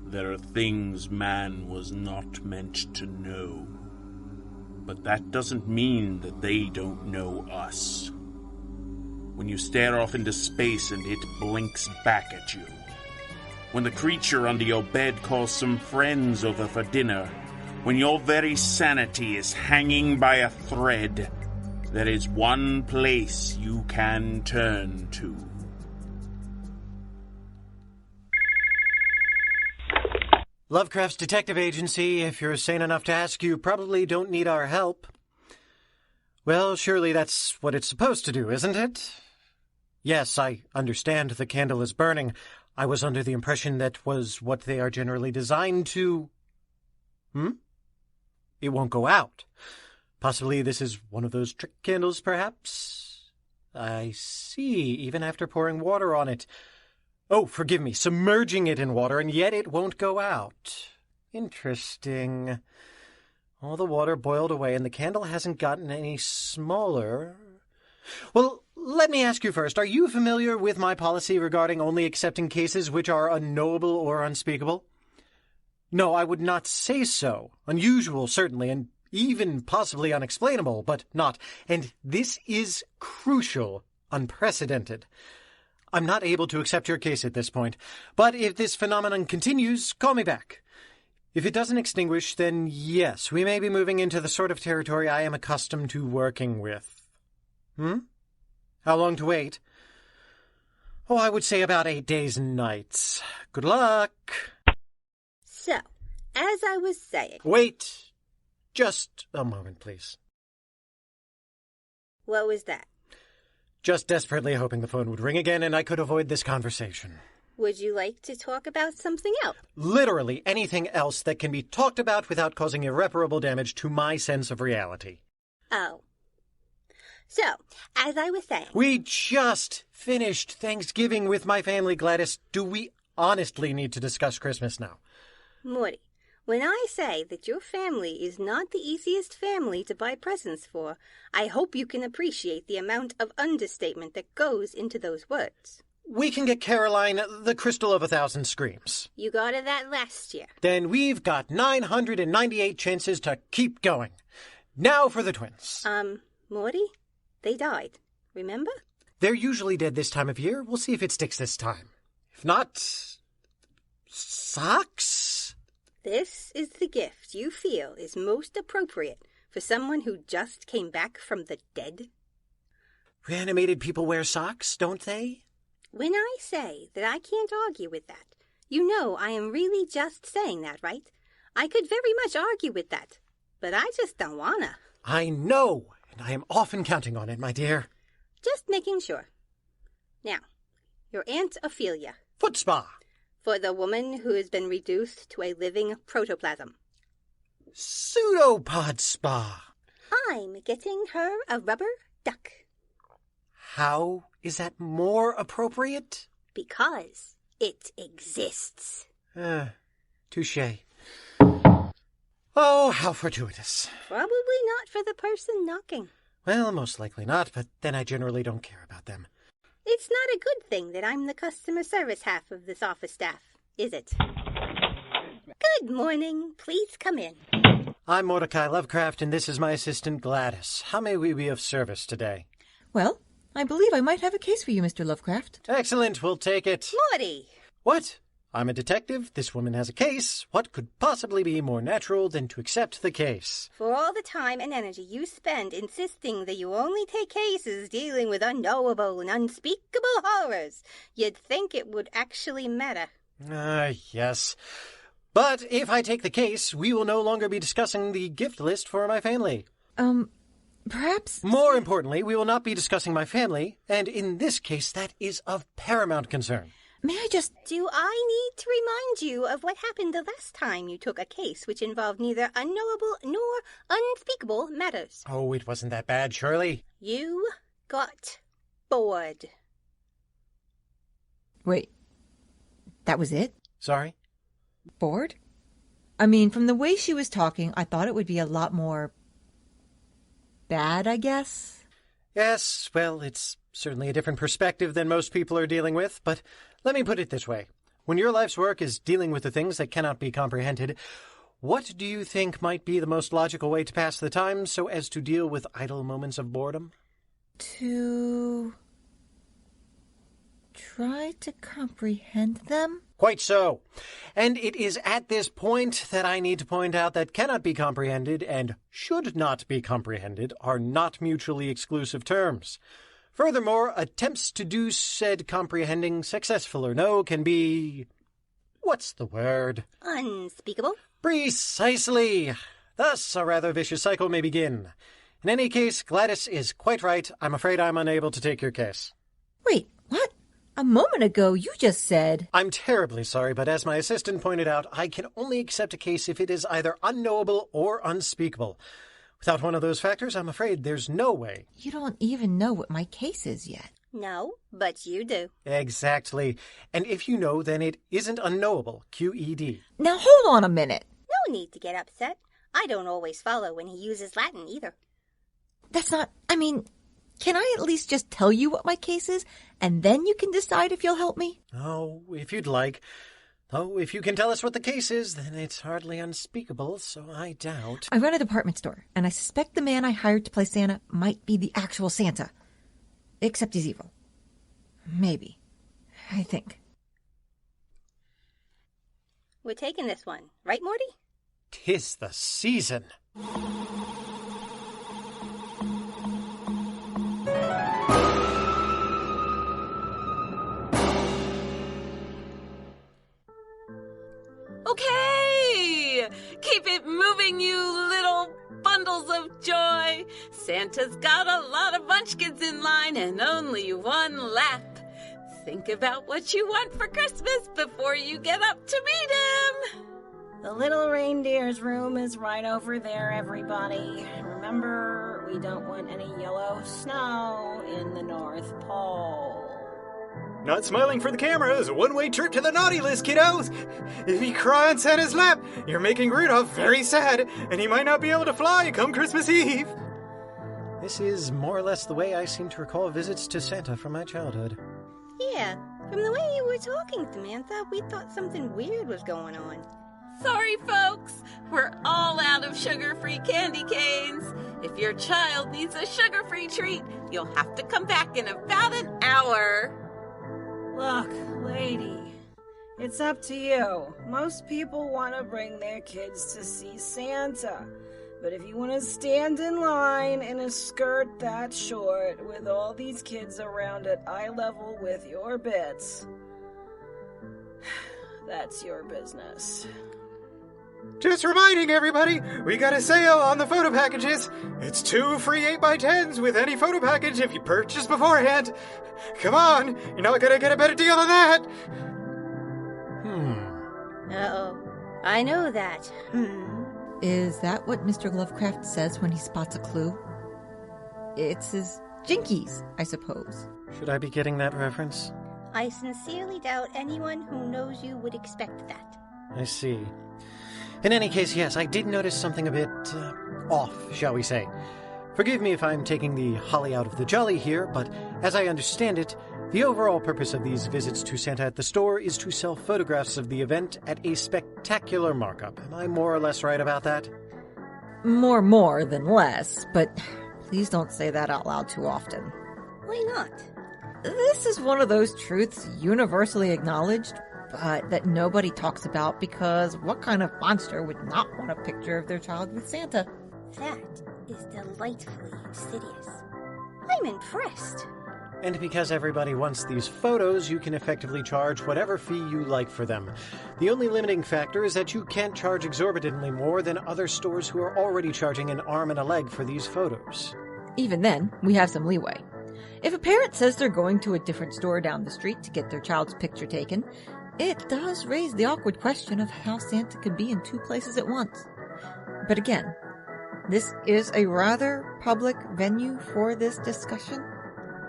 There are things man was not meant to know. But that doesn't mean that they don't know us. When you stare off into space and it blinks back at you. When the creature under your bed calls some friends over for dinner. When your very sanity is hanging by a thread. There is one place you can turn to. Lovecraft's detective agency, if you're sane enough to ask, you probably don't need our help. Well, surely that's what it's supposed to do, isn't it? Yes, I understand the candle is burning. I was under the impression that was what they are generally designed to... It won't go out. Possibly this is one of those trick candles, perhaps? I see, even after pouring water on it. Oh, forgive me, submerging it in water, and yet it won't go out. Interesting. All the water boiled away, and the candle hasn't gotten any smaller. Well, let me ask you first, are you familiar with my policy regarding only accepting cases which are unknowable or unspeakable? No, I would not say so. Unusual, certainly, and even possibly unexplainable, but not. And this is crucial, unprecedented. I'm not able to accept your case at this point, but if this phenomenon continues, call me back. If it doesn't extinguish, then yes, we may be moving into the sort of territory I am accustomed to working with. How long to wait? Oh, I would say about 8 days and nights. Good luck. So, as I was saying... Wait. Just a moment, please. What was that? Just desperately hoping the phone would ring again and I could avoid this conversation. Would you like to talk about something else? Literally anything else that can be talked about without causing irreparable damage to my sense of reality. Oh. So, as I was saying... We just finished Thanksgiving with my family, Gladys. Do we honestly need to discuss Christmas now? Morty, when I say that your family is not the easiest family to buy presents for, I hope you can appreciate the amount of understatement that goes into those words. We can get Caroline the Crystal of 1,000 Screams. You got her that last year. Then we've got 998 chances to keep going. Now for the twins. Morty? They died, remember? They're usually dead this time of year. We'll see if it sticks this time. If not... socks? This is the gift you feel is most appropriate for someone who just came back from the dead? Reanimated people wear socks, don't they? When I say that I can't argue with that, you know I am really just saying that, right? I could very much argue with that, but I just don't wanna. I know, and I am often counting on it, my dear. Just making sure. Now, your Aunt Ophelia. Foot spa. For the woman who has been reduced to a living protoplasm. Pseudopod spa. I'm getting her a rubber duck. How is that more appropriate? Because it exists. Touché. Oh, how fortuitous. Probably not for the person knocking. Well, most likely not, but then I generally don't care about them. It's not a good thing that I'm the customer service half of this office staff, is it? Good morning. Please come in. I'm Mordecai Lovecraft, and this is my assistant Gladys. How may we be of service today? Well, I believe I might have a case for you, Mr. Lovecraft. Excellent, we'll take it. Morty! What? I'm a detective. This woman has a case. What could possibly be more natural than to accept the case? For all the time and energy you spend insisting that you only take cases dealing with unknowable and unspeakable horrors, you'd think it would actually matter. Yes. But if I take the case, we will no longer be discussing the gift list for my family. Perhaps... More importantly, we will not be discussing my family, and in this case, that is of paramount concern. May I just... Do I need to remind you of what happened the last time you took a case which involved neither unknowable nor unspeakable matters? Oh, it wasn't that bad, surely. You got bored. Wait. That was it? Sorry? Bored? I mean, from the way she was talking, I thought it would be a lot more... bad, I guess? Yes, well, it's certainly a different perspective than most people are dealing with, but let me put it this way. When your life's work is dealing with the things that cannot be comprehended, what do you think might be the most logical way to pass the time so as to deal with idle moments of boredom? To try to comprehend them? Quite so. And it is at this point that I need to point out that cannot be comprehended and should not be comprehended are not mutually exclusive terms. Furthermore, attempts to do said comprehending, successful or no, can be... what's the word? Unspeakable. Precisely. Thus, a rather vicious cycle may begin. In any case, Gladys is quite right. I'm afraid I'm unable to take your case. Wait, what? A moment ago, you just said... I'm terribly sorry, but as my assistant pointed out, I can only accept a case if it is either unknowable or unspeakable. Without one of those factors, I'm afraid there's no way. You don't even know what my case is yet. No, but you do. Exactly. And if you know, then it isn't unknowable. QED. Now hold on a minute. No need to get upset. I don't always follow when he uses Latin either. That's not... can I at least just tell you what my case is, and then you can decide if you'll help me? Oh, if you'd like. Though, if you can tell us what the case is, then it's hardly unspeakable, so I doubt. I run a department store, and I suspect the man I hired to play Santa might be the actual Santa. Except he's evil. Maybe. I think. We're taking this one, right, Morty? 'Tis the season. Okay! Keep it moving, you little bundles of joy. Santa's got a lot of munchkins in line and only one lap. Think about what you want for Christmas before you get up to meet him. The little reindeer's room is right over there, everybody. Remember, we don't want any yellow snow in the North Pole. Not smiling for the camera is a one-way trip to the naughty list, kiddos. If you cry on Santa's lap, you're making Rudolph very sad, and he might not be able to fly come Christmas Eve. This is more or less the way I seem to recall visits to Santa from my childhood. Yeah, from the way you were talking, Samantha, we thought something weird was going on. Sorry, folks. We're all out of sugar-free candy canes. If your child needs a sugar-free treat, you'll have to come back in about an hour. Look, lady, it's up to you. Most people want to bring their kids to see Santa. But if you want to stand in line in a skirt that short with all these kids around at eye level with your bits, that's your business. Just reminding everybody, we got a sale on the photo packages. It's 2 free 8x10s with any photo package if you purchase beforehand. Come on, you're not gonna get a better deal than that. Uh-oh. I know that. Is that what Mr. Lovecraft says when he spots a clue? It's his jinkies, I suppose. Should I be getting that reference? I sincerely doubt anyone who knows you would expect that. I see. In any case, yes, I did notice something a bit off, shall we say. Forgive me if I'm taking the holly out of the jolly here, but as I understand it, the overall purpose of these visits to Santa at the store is to sell photographs of the event at a spectacular markup. Am I more or less right about that? More than less, but please don't say that out loud too often. Why not? This is one of those truths universally acknowledged, but that nobody talks about because what kind of monster would not want a picture of their child with Santa? That is delightfully insidious. I'm impressed. And because everybody wants these photos, you can effectively charge whatever fee you like for them. The only limiting factor is that you can't charge exorbitantly more than other stores who are already charging an arm and a leg for these photos. Even then, we have some leeway. If a parent says they're going to a different store down the street to get their child's picture taken, it does raise the awkward question of how Santa could be in 2 places at once. But again, this is a rather public venue for this discussion.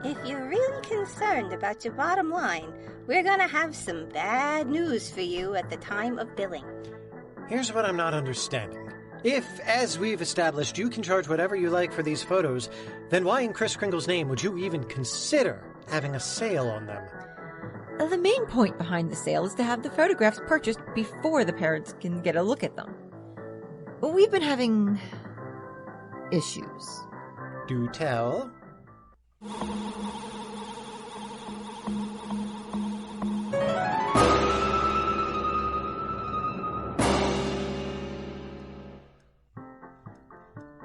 If you're really concerned about your bottom line, we're gonna have some bad news for you at the time of billing. Here's what I'm not understanding. If, as we've established, you can charge whatever you like for these photos, then why in Kris Kringle's name would you even consider having a sale on them? The main point behind the sale is to have the photographs purchased before the parents can get a look at them. We've been having issues. Do tell.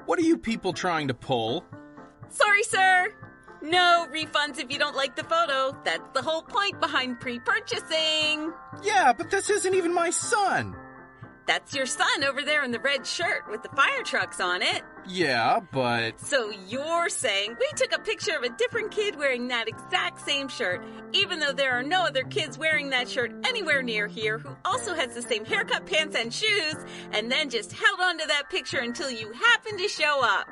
What are you people trying to pull? Sorry, sir. No refunds if you don't like the photo. That's the whole point behind pre-purchasing. Yeah, but this isn't even my son. That's your son over there in the red shirt with the fire trucks on it. Yeah, but... So you're saying we took a picture of a different kid wearing that exact same shirt, even though there are no other kids wearing that shirt anywhere near here who also has the same haircut, pants, and shoes, and then just held on to that picture until you happened to show up.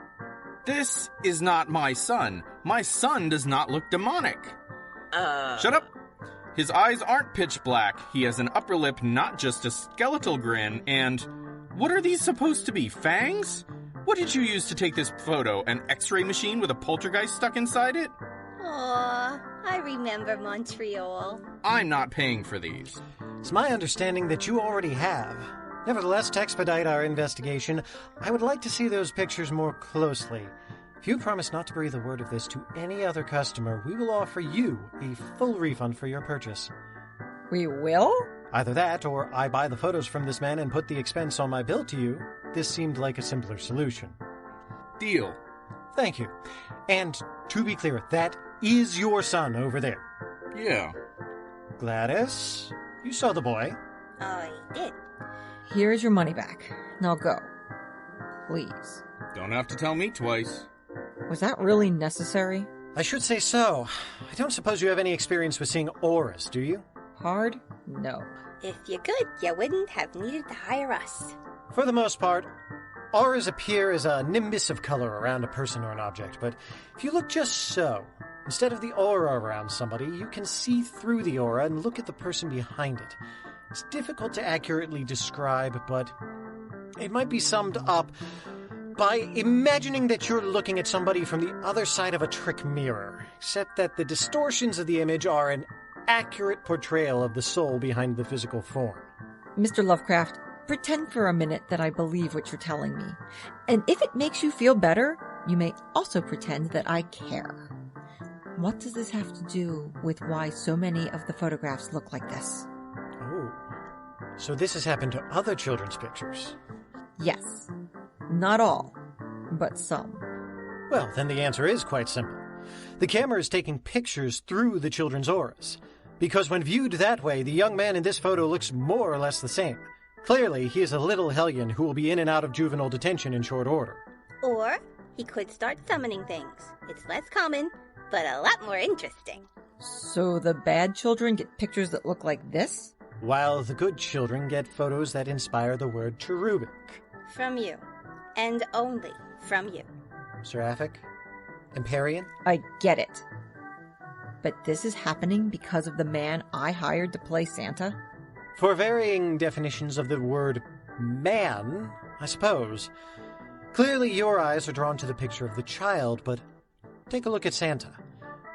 This is not my son. My son does not look demonic. Shut up. His eyes aren't pitch black. He has an upper lip, not just a skeletal grin, and... What are these supposed to be, fangs? What did you use to take this photo? An x-ray machine with a poltergeist stuck inside it? Aw, I remember Montreal. I'm not paying for these. It's my understanding that you already have. Nevertheless, to expedite our investigation, I would like to see those pictures more closely. If you promise not to breathe a word of this to any other customer, we will offer you a full refund for your purchase. We will? Either that, or I buy the photos from this man and put the expense on my bill to you. This seemed like a simpler solution. Deal. Thank you. And to be clear, that is your son over there. Yeah. Gladys, you saw the boy. I did. Here's your money back. Now go. Please. Don't have to tell me twice. Was that really necessary? I should say so. I don't suppose you have any experience with seeing auras, do you? Hard? No. If you could, you wouldn't have needed to hire us. For the most part, auras appear as a nimbus of color around a person or an object, but if you look just so, instead of the aura around somebody, you can see through the aura and look at the person behind it. It's difficult to accurately describe, but it might be summed up by imagining that you're looking at somebody from the other side of a trick mirror, except that the distortions of the image are an accurate portrayal of the soul behind the physical form. Mr. Lovecraft, pretend for a minute that I believe what you're telling me. And if it makes you feel better, you may also pretend that I care. What does this have to do with why so many of the photographs look like this? Oh, so this has happened to other children's pictures. Yes. Not all, but some. Well, then the answer is quite simple. The camera is taking pictures through the children's auras. Because when viewed that way, the young man in this photo looks more or less the same. Clearly, he is a little hellion who will be in and out of juvenile detention in short order. Or he could start summoning things. It's less common, but a lot more interesting. So the bad children get pictures that look like this? While the good children get photos that inspire the word cherubic. From you. And only from you. Seraphic? Empyrean? I get it. But this is happening because of the man I hired to play Santa? For varying definitions of the word man, I suppose. Clearly your eyes are drawn to the picture of the child, but take a look at Santa.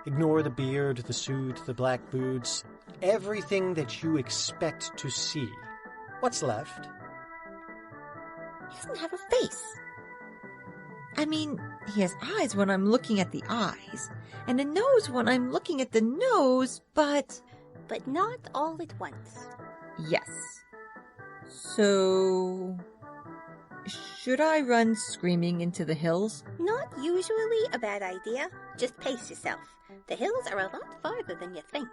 Ignore the beard, the suit, the black boots, everything that you expect to see. What's left? He doesn't have a face. I mean, he has eyes when I'm looking at the eyes, and a nose when I'm looking at the nose, but... But not all at once. Yes. So... should I run screaming into the hills? Not usually a bad idea. Just pace yourself. The hills are a lot farther than you think.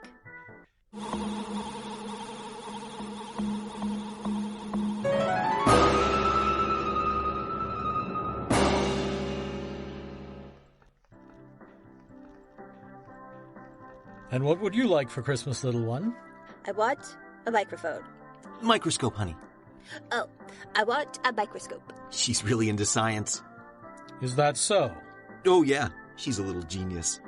And what would you like for Christmas, little one? I want a microphone. Microscope, honey. Oh, I want a microscope. She's really into science. Is that so? Oh, yeah. She's a little genius.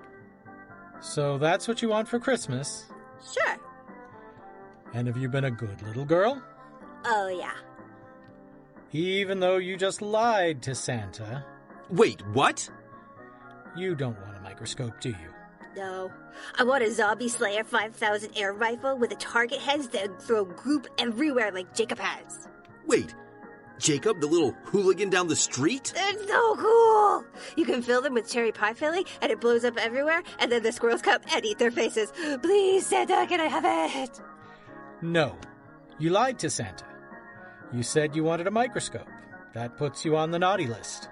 So that's what you want for Christmas? Sure. And have you been a good little girl? Oh, yeah. Even though you just lied to Santa. Wait, what? You don't want a microscope, do you? No. I want a Zombie Slayer 5000 air rifle with a target heads that throw goop everywhere like Jacob has. Wait, Jacob, the little hooligan down the street? It's so cool! You can fill them with cherry pie filling, and it blows up everywhere, and then the squirrels come and eat their faces. Please, Santa, can I have it? No. You lied to Santa. You said you wanted a microscope. That puts you on the naughty list.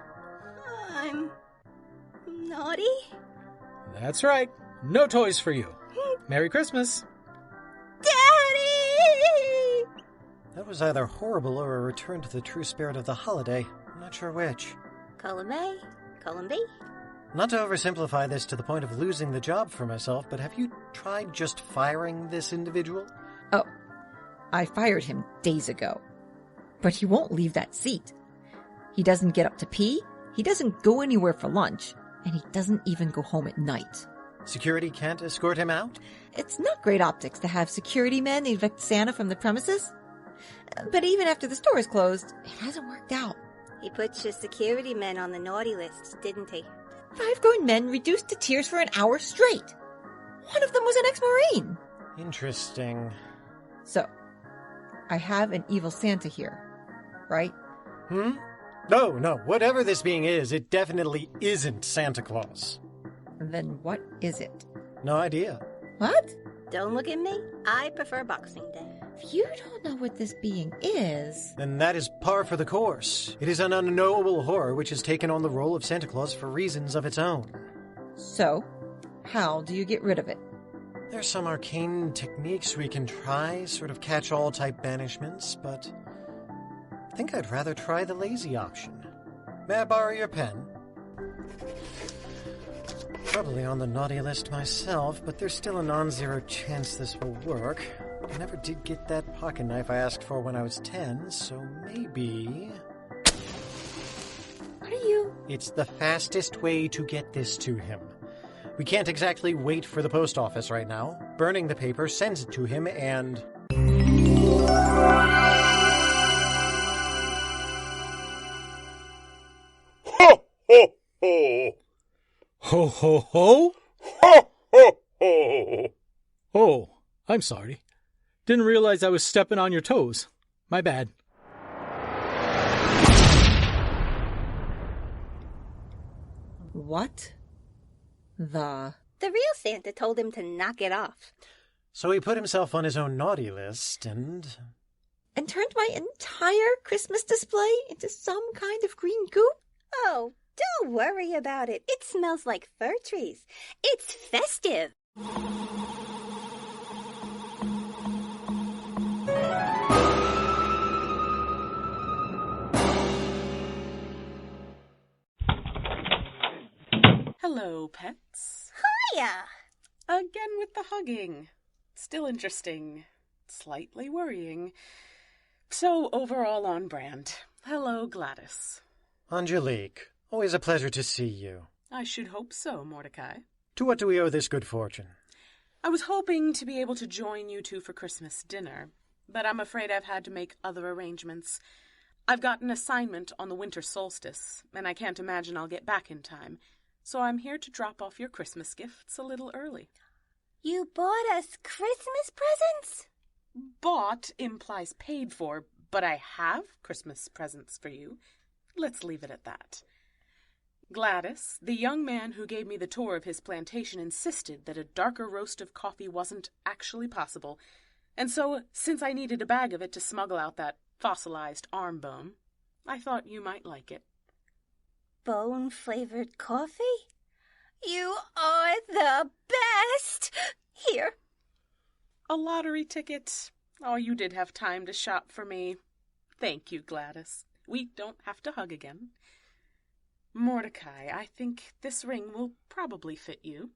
I'm naughty? That's right. No toys for you. Merry Christmas. Daddy! That was either horrible or a return to the true spirit of the holiday. I'm not sure which. Column A, column B. Not to oversimplify this to the point of losing the job for myself, but have you tried just firing this individual? Oh, I fired him days ago. But he won't leave that seat. He doesn't get up to pee, he doesn't go anywhere for lunch, and he doesn't even go home at night. Security can't escort him out? It's not great optics to have security men evict Santa from the premises. But even after the store is closed, it hasn't worked out. He put your security men on the naughty list, didn't he? 5 grown men reduced to tears for an hour straight. One of them was an ex-Marine. Interesting. So, I have an evil Santa here, right? No, whatever this being is, it definitely isn't Santa Claus. Then what is it? No idea. What? Don't look at me. I prefer Boxing Day. If you don't know what this being is... Then that is par for the course. It is an unknowable horror which has taken on the role of Santa Claus for reasons of its own. So, how do you get rid of it? There's some arcane techniques we can try, sort of catch-all type banishments, but I think I'd rather try the lazy option. May I borrow your pen? Probably on the naughty list myself, but there's still a non-zero chance this will work. I never did get that pocket knife I asked for when I was 10, so maybe... What are you... It's the fastest way to get this to him. We can't exactly wait for the post office right now. Burning the paper sends it to him and... Ho, ho, ho! Ho, ho, ho? Ho, ho, ho! Oh, I'm sorry. Didn't realize I was stepping on your toes. My bad. What? The real Santa told him to knock it off. So he put himself on his own naughty list and turned my entire Christmas display into some kind of green goop? Oh, don't worry about it. It smells like fir trees. It's festive. Hello, pets. Hiya! Again with the hugging. Still interesting. Slightly worrying. So overall on brand. Hello, Gladys. Angelique, always a pleasure to see you. I should hope so, Mordecai. To what do we owe this good fortune? I was hoping to be able to join you two for Christmas dinner, but I'm afraid I've had to make other arrangements. I've got an assignment on the winter solstice, and I can't imagine I'll get back in time, so I'm here to drop off your Christmas gifts a little early. You bought us Christmas presents? Bought implies paid for, but I have Christmas presents for you. Let's leave it at that. Gladys, the young man who gave me the tour of his plantation, insisted that a darker roast of coffee wasn't actually possible, and so, since I needed a bag of it to smuggle out that fossilized arm bone, I thought you might like it. Bone-flavored coffee? You are the best! Here. A lottery ticket. Oh, you did have time to shop for me. Thank you, Gladys. We don't have to hug again. Mordecai, I think this ring will probably fit you.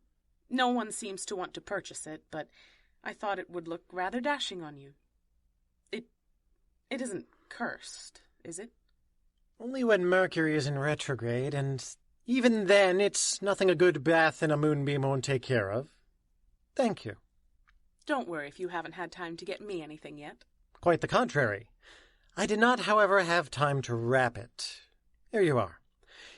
No one seems to want to purchase it, but I thought it would look rather dashing on you. It isn't cursed, is it? Only when Mercury is in retrograde, and even then it's nothing a good bath in a moonbeam won't take care of. Thank you. Don't worry if you haven't had time to get me anything yet. Quite the contrary. I did not, however, have time to wrap it. Here you are.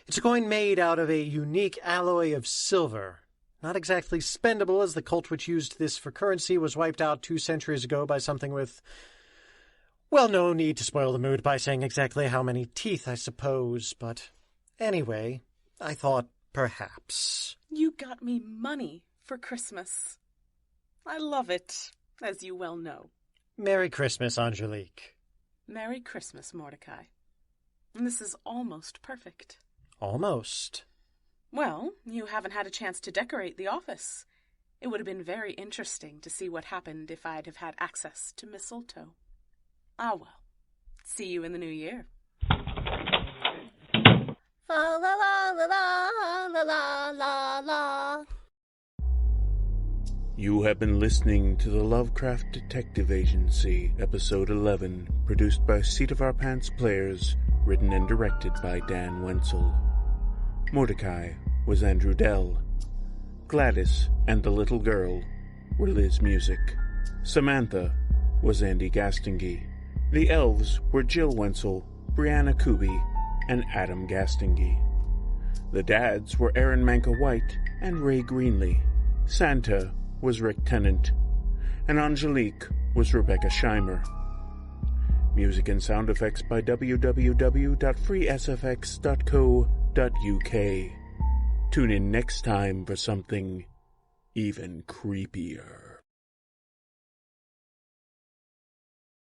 It's a coin made out of a unique alloy of silver. Not exactly spendable, as the cult which used this for currency was wiped out 2 centuries ago by something with... Well, no need to spoil the mood by saying exactly how many teeth, I suppose, but anyway, I thought perhaps... You got me money for Christmas. I love it, as you well know. Merry Christmas, Angelique. Merry Christmas, Mordecai. And this is almost perfect. Almost. Well, you haven't had a chance to decorate the office. It would have been very interesting to see what happened if I'd have had access to mistletoe. Ah, well. See you in the new year. La la la la la la la la. You have been listening to the Lovecraft Detective Agency, Episode 11, produced by Seat of Our Pants players, written and directed by Dan Wenzel. Mordecai was Andrew Dell. Gladys and the Little Girl were Liz Music. Samantha was Andy Gastongi. The elves were Jill Wenzel, Brianna Kuby, and Adam Gastongi. The dads were Aaron Manka White and Ray Greenlee. Santa was Rick Tennant, and Angelique was Rebecca Scheimer. Music and sound effects by www.freesfx.co.uk. Tune in next time for something even creepier.